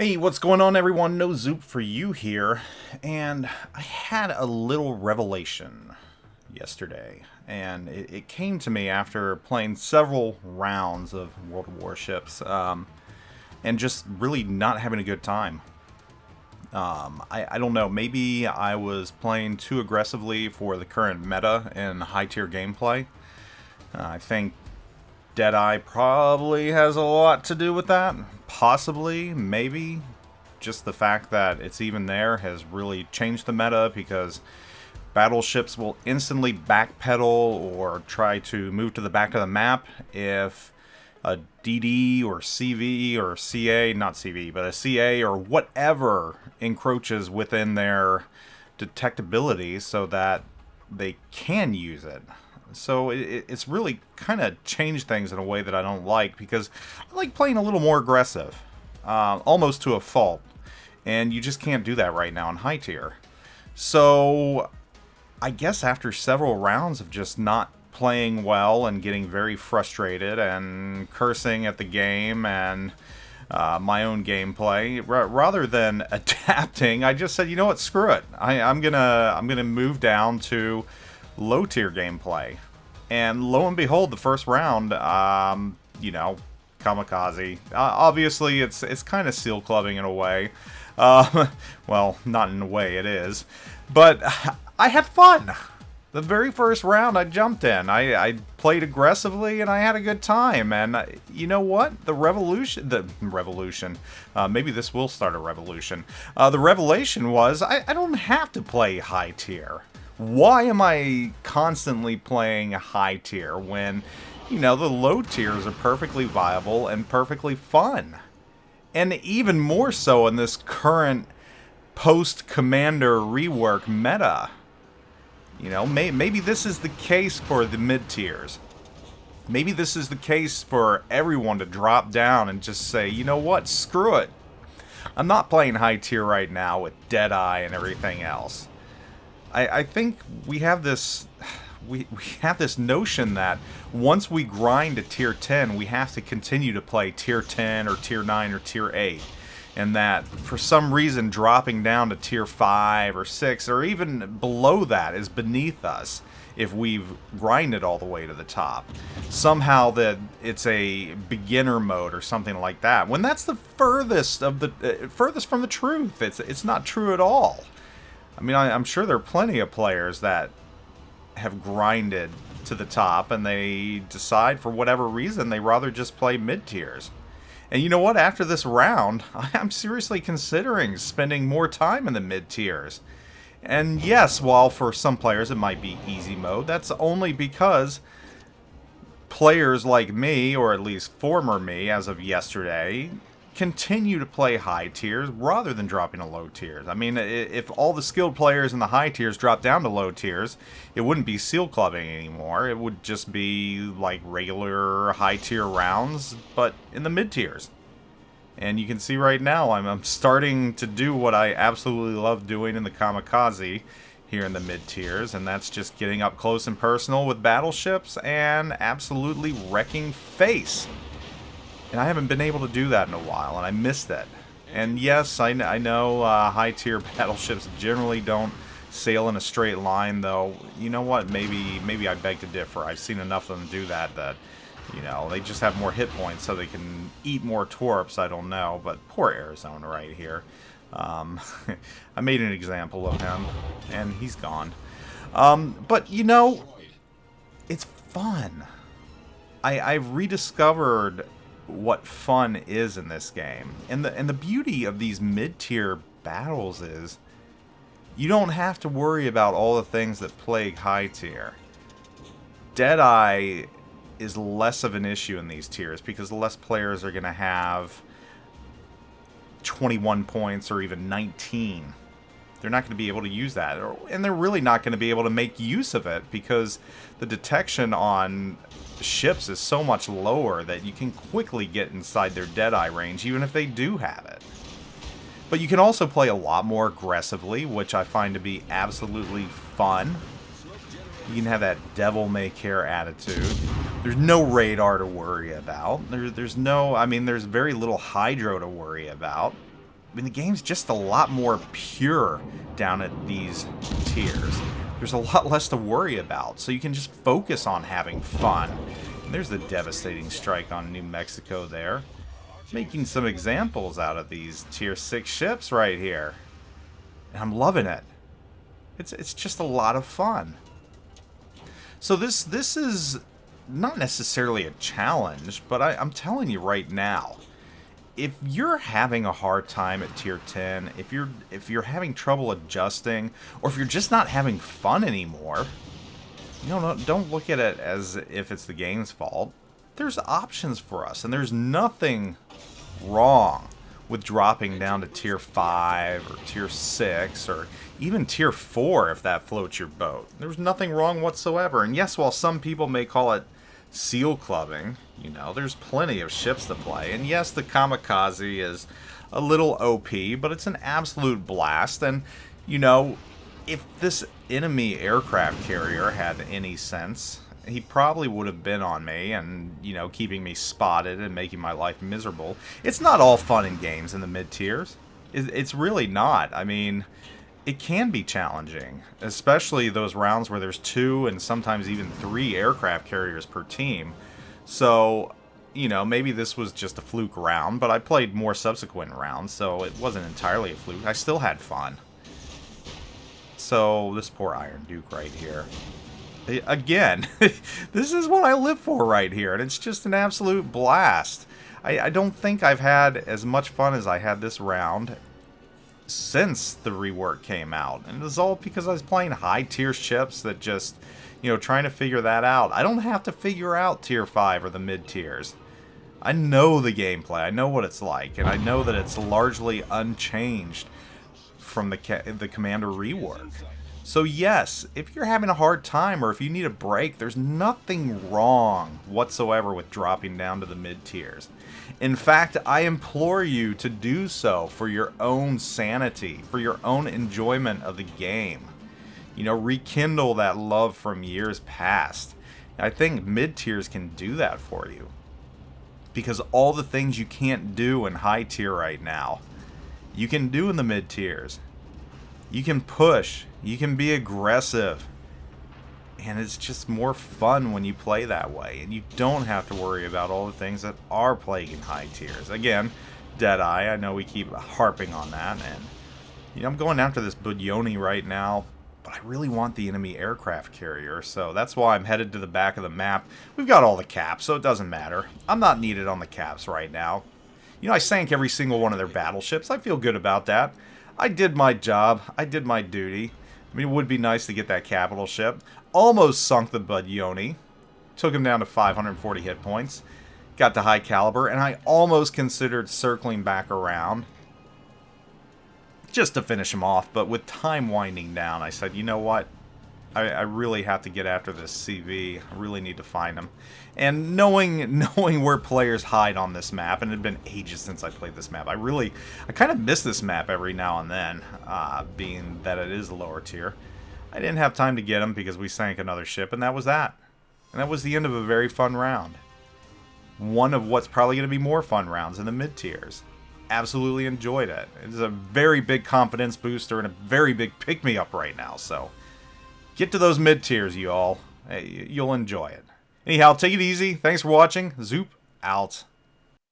Hey, what's going on, everyone? NoZoupForYou here, and I had a little revelation yesterday, and it came to me after playing several rounds of World of Warships, and just really not having a good time. I don't know, maybe I was playing too aggressively for the current meta in high-tier gameplay. I think Deadeye probably has a lot to do with that. Possibly, maybe. Just the fact that it's even there has really changed the meta because battleships will instantly backpedal or try to move to the back of the map if a DD or CV or CA, not CV, but a CA or whatever encroaches within their detectability so that they can use it. So it's really kind of changed things in a way that I don't like, because I like playing a little more aggressive, almost to a fault, and you just can't do that right now in high tier. So I guess after several rounds of just not playing well and getting very frustrated and cursing at the game and my own gameplay, rather than adapting, I just said, you know what, screw it. I'm gonna move down to low tier gameplay. And lo and behold, the first round, Kamikaze. Obviously, it's kind of seal clubbing in a way. Well, not in a way, it is. But I had fun. The very first round I jumped in, I played aggressively and I had a good time. And you know what? The revolution, maybe this will start a revolution. The revelation was I don't have to play high tier. Why am I constantly playing high tier when, the low tiers are perfectly viable and perfectly fun? And even more so in this current post-Commander rework meta. Maybe this is the case for the mid-tiers. Maybe this is the case for everyone to drop down and just say, you know what, screw it. I'm not playing high tier right now with Deadeye and everything else. I think we have this notion that once we grind to tier 10, we have to continue to play tier 10 or tier 9 or tier 8. And that for some reason dropping down to tier 5 or 6 or even below that is beneath us if we've grinded all the way to the top. Somehow that it's a beginner mode or something like that. When that's the furthest from the truth. It's not true at all. I mean, I'm sure there are plenty of players that have grinded to the top and they decide for whatever reason they rather just play mid-tiers. And you know what? After this round, I'm seriously considering spending more time in the mid-tiers. And yes, while for some players it might be easy mode, that's only because players like me, or at least former me as of yesterday, continue to play high tiers rather than dropping to low tiers. I mean, if all the skilled players in the high tiers drop down to low tiers, it wouldn't be seal clubbing anymore. It would just be like regular high tier rounds, but in the mid tiers. And you can see right now I'm starting to do what I absolutely love doing in the Kamikaze here in the mid tiers, and that's just getting up close and personal with battleships and absolutely wrecking face. And I haven't been able to do that in a while, and I missed it. And yes, I know high-tier battleships generally don't sail in a straight line, though. You know what? Maybe I beg to differ. I've seen enough of them do that they just have more hit points so they can eat more torps. I don't know, but poor Arizona right here. I made an example of him, and he's gone. But, it's fun. I've rediscovered what fun is in this game. And the beauty of these mid-tier battles is you don't have to worry about all the things that plague high tier. Deadeye is less of an issue in these tiers because less players are going to have 21 points or even 19. They're not going to be able to use that, and they're really not going to be able to make use of it because the detection on ships is so much lower that you can quickly get inside their Deadeye range even if they do have it. But you can also play a lot more aggressively, which I find to be absolutely fun. You can have that devil-may-care attitude. There's no radar to worry about. There's very little hydro to worry about. mean, the game's just a lot more pure down at these tiers. There's a lot less to worry about, so you can just focus on having fun. And there's the devastating strike on New Mexico there. Making some examples out of these tier 6 ships right here. And I'm loving it. It's just a lot of fun. So this is not necessarily a challenge, but I'm telling you right now, if you're having a hard time at tier 10, if you're having trouble adjusting, or if you're just not having fun anymore, no, don't look at it as if it's the game's fault. There's options for us, and there's nothing wrong with dropping down to tier 5 or tier 6 or even tier 4 if that floats your boat. There's nothing wrong whatsoever. And yes, while some people may call it seal clubbing, you know, there's plenty of ships to play. And yes, the Kamikaze is a little OP, but it's an absolute blast. And, you know, if this enemy aircraft carrier had any sense, he probably would have been on me and, you know, keeping me spotted and making my life miserable. It's not all fun and games in the mid-tiers. It's really not. I mean, it can be challenging, especially those rounds where there's 2 and sometimes even 3 aircraft carriers per team. So, you know, maybe this was just a fluke round, but I played more subsequent rounds, so it wasn't entirely a fluke. I still had fun. So, this poor Iron Duke right here. Again, this is what I live for right here, and it's just an absolute blast. I don't think I've had as much fun as I had this round since the rework came out. And it was all because I was playing high-tier ships that just, you know, trying to figure that out. I don't have to figure out tier 5 or the mid-tiers. I know the gameplay, I know what it's like, and I know that it's largely unchanged from the Commander rework. So yes, if you're having a hard time or if you need a break, there's nothing wrong whatsoever with dropping down to the mid-tiers. In fact, I implore you to do so for your own sanity, for your own enjoyment of the game. You know, rekindle that love from years past. I think mid-tiers can do that for you. Because all the things you can't do in high tier right now, you can do in the mid-tiers. You can push, you can be aggressive, and it's just more fun when you play that way, and you don't have to worry about all the things that are plaguing high tiers. Again, Deadeye, I know we keep harping on that, and you know, I'm going after this Budyoni right now, but I really want the enemy aircraft carrier, so that's why I'm headed to the back of the map. We've got all the caps, so it doesn't matter. I'm not needed on the caps right now. You know, I sank every single one of their battleships. I feel good about that. I did my job. I did my duty. I mean, it would be nice to get that capital ship. Almost sunk the Budyoni. Took him down to 540 hit points. Got the high caliber, and I almost considered circling back around just to finish him off. But with time winding down, I said, you know what? I really have to get after this CV. I really need to find him. And knowing where players hide on this map, and it had been ages since I played this map, I kind of miss this map every now and then, being that it is a lower tier. I didn't have time to get him because we sank another ship, and that was that. And that was the end of a very fun round. One of what's probably going to be more fun rounds in the mid-tiers. Absolutely enjoyed it. It's a very big confidence booster and a very big pick-me-up right now, so get to those mid-tiers, you all. You'll enjoy it. Anyhow, take it easy. Thanks for watching. Zoop out.